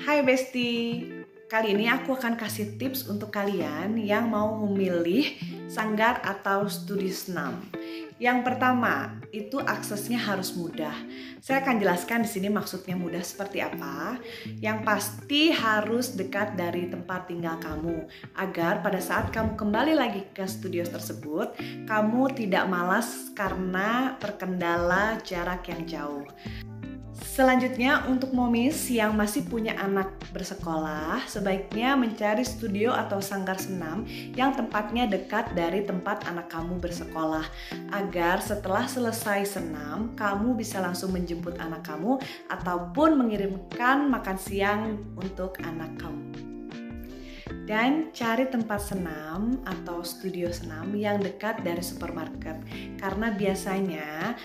Hai Besti, kali ini aku akan kasih tips untuk kalian yang mau memilih sanggar atau studi senam. Yang pertama, itu aksesnya harus mudah. Saya akan jelaskan di sini maksudnya mudah seperti apa. Yang pasti harus dekat dari tempat tinggal kamu, agar pada saat kamu kembali lagi ke studio tersebut, kamu tidak malas karena terkendala jarak yang jauh. Selanjutnya, untuk momis yang masih punya anak bersekolah, sebaiknya mencari studio atau sanggar senam yang tempatnya dekat dari tempat anak kamu bersekolah, agar setelah selesai senam, kamu bisa langsung menjemput anak kamu ataupun mengirimkan makan siang untuk anak kamu. Dan cari tempat senam atau studio senam yang dekat dari supermarket, karena biasanya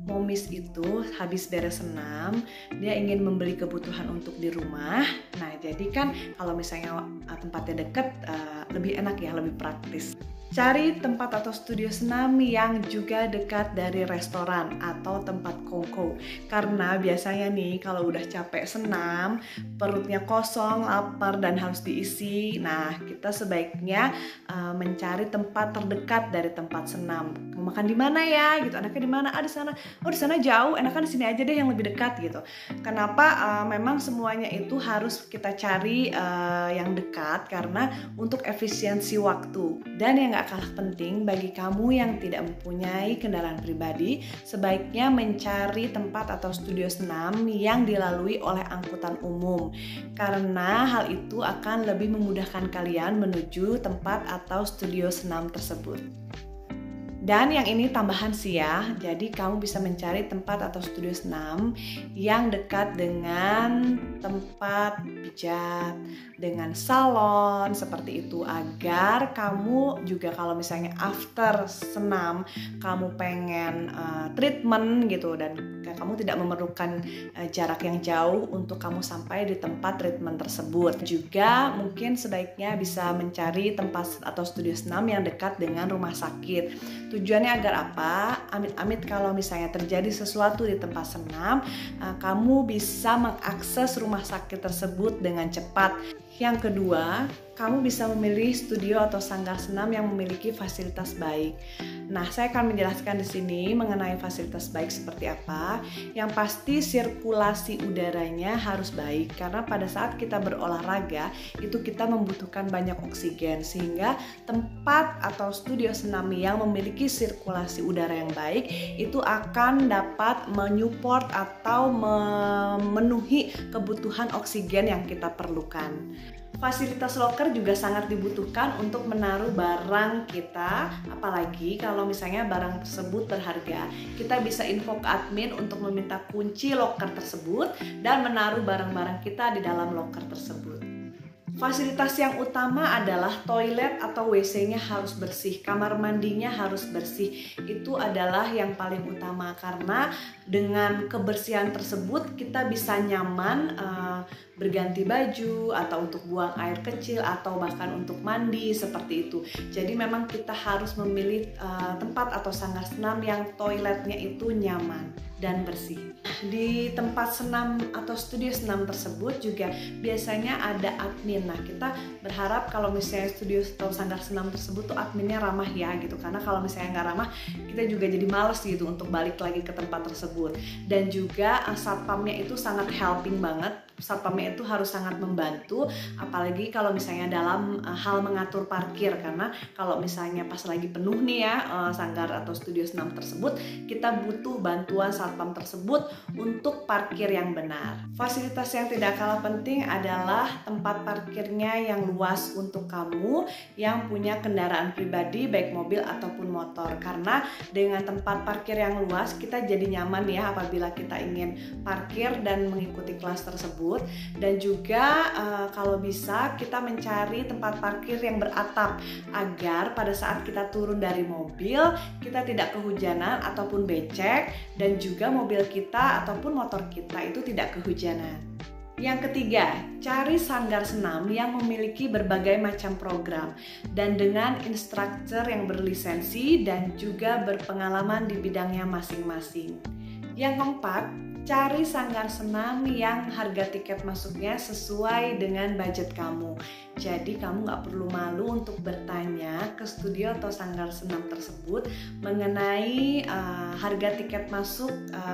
momis itu habis beres senam, dia ingin membeli kebutuhan untuk di rumah. Nah, jadi kan kalau misalnya tempatnya deket, lebih enak ya, lebih praktis. Cari tempat atau studio senam yang juga dekat dari restoran atau tempat kongko. Karena biasanya nih kalau udah capek senam, perutnya kosong, lapar dan harus diisi. Nah, kita sebaiknya mencari tempat terdekat dari tempat senam. Makan di mana ya? Gitu. Anaknya di mana? Di sana. Oh, di sana jauh. Enakan di sini aja deh yang lebih dekat gitu. Kenapa? Memang semuanya itu harus kita cari yang dekat karena untuk efisiensi waktu. Dan yang gak kalah penting bagi kamu yang tidak mempunyai kendaraan pribadi, sebaiknya mencari tempat atau studio senam yang dilalui oleh angkutan umum, karena hal itu akan lebih memudahkan kalian menuju tempat atau studio senam tersebut. Dan yang ini tambahan sih ya, jadi kamu bisa mencari tempat atau studio senam yang dekat dengan tempat pijat, dengan salon, seperti itu, agar kamu juga kalau misalnya after senam kamu pengen treatment gitu dan kamu tidak memerlukan jarak yang jauh untuk kamu sampai di tempat treatment tersebut. Juga mungkin sebaiknya bisa mencari tempat atau studio senam yang dekat dengan rumah sakit. Tujuannya agar apa? Amit-amit kalau misalnya terjadi sesuatu di tempat senam, kamu bisa mengakses rumah sakit tersebut dengan cepat. Yang kedua, kamu bisa memilih studio atau sanggar senam yang memiliki fasilitas baik. Nah, saya akan menjelaskan di sini mengenai fasilitas baik seperti apa. Yang pasti sirkulasi udaranya harus baik, karena pada saat kita berolahraga itu kita membutuhkan banyak oksigen, sehingga tempat atau studio senam yang memiliki sirkulasi udara yang baik itu akan dapat menyupport atau memenuhi kebutuhan oksigen yang kita perlukan. Fasilitas loker juga sangat dibutuhkan untuk menaruh barang kita, apalagi kalau misalnya barang tersebut berharga. Kita bisa info ke admin untuk meminta kunci loker tersebut dan menaruh barang-barang kita di dalam loker tersebut. Fasilitas yang utama adalah toilet atau WC-nya harus bersih, kamar mandinya harus bersih. Itu adalah yang paling utama, karena dengan kebersihan tersebut kita bisa nyaman berganti baju atau untuk buang air kecil atau bahkan untuk mandi seperti itu. Jadi memang kita harus memilih tempat atau sanggar senam yang toiletnya itu nyaman dan bersih. Di tempat senam atau studio senam tersebut juga biasanya ada admin. Nah, kita berharap kalau misalnya studio atau sanggar senam tersebut tuh adminnya ramah ya gitu, karena kalau misalnya nggak ramah kita juga jadi males gitu untuk balik lagi ke tempat tersebut. Dan juga satpamnya itu sangat helping banget. Satpamnya itu harus sangat membantu, apalagi kalau misalnya dalam hal mengatur parkir, karena kalau misalnya pas lagi penuh nih ya sanggar atau studio senam tersebut, kita butuh bantuan satpam tersebut untuk parkir yang benar. Fasilitas yang tidak kalah penting adalah tempat parkirnya yang luas untuk kamu yang punya kendaraan pribadi baik mobil ataupun motor, karena dengan tempat parkir yang luas kita jadi nyaman ya apabila kita ingin parkir dan mengikuti kelas tersebut. Dan juga kalau bisa kita mencari tempat parkir yang beratap, agar pada saat kita turun dari mobil kita tidak kehujanan ataupun becek, dan juga mobil kita ataupun motor kita itu tidak kehujanan. Yang ketiga, cari sanggar senam yang memiliki berbagai macam program dan dengan instruktur yang berlisensi dan juga berpengalaman di bidangnya masing-masing. Yang keempat, Cari sanggar senam yang harga tiket masuknya sesuai dengan budget kamu. Jadi kamu nggak perlu malu untuk bertanya ke studio atau sanggar senam tersebut mengenai harga tiket masuk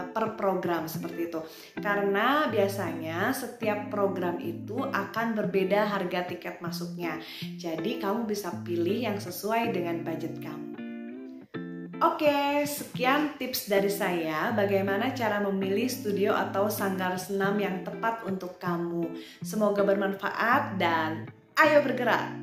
per program seperti itu. Karena biasanya setiap program itu akan berbeda harga tiket masuknya. Jadi kamu bisa pilih yang sesuai dengan budget kamu. Oke, sekian tips dari saya bagaimana cara memilih studio atau sanggar senam yang tepat untuk kamu. Semoga bermanfaat dan ayo bergerak!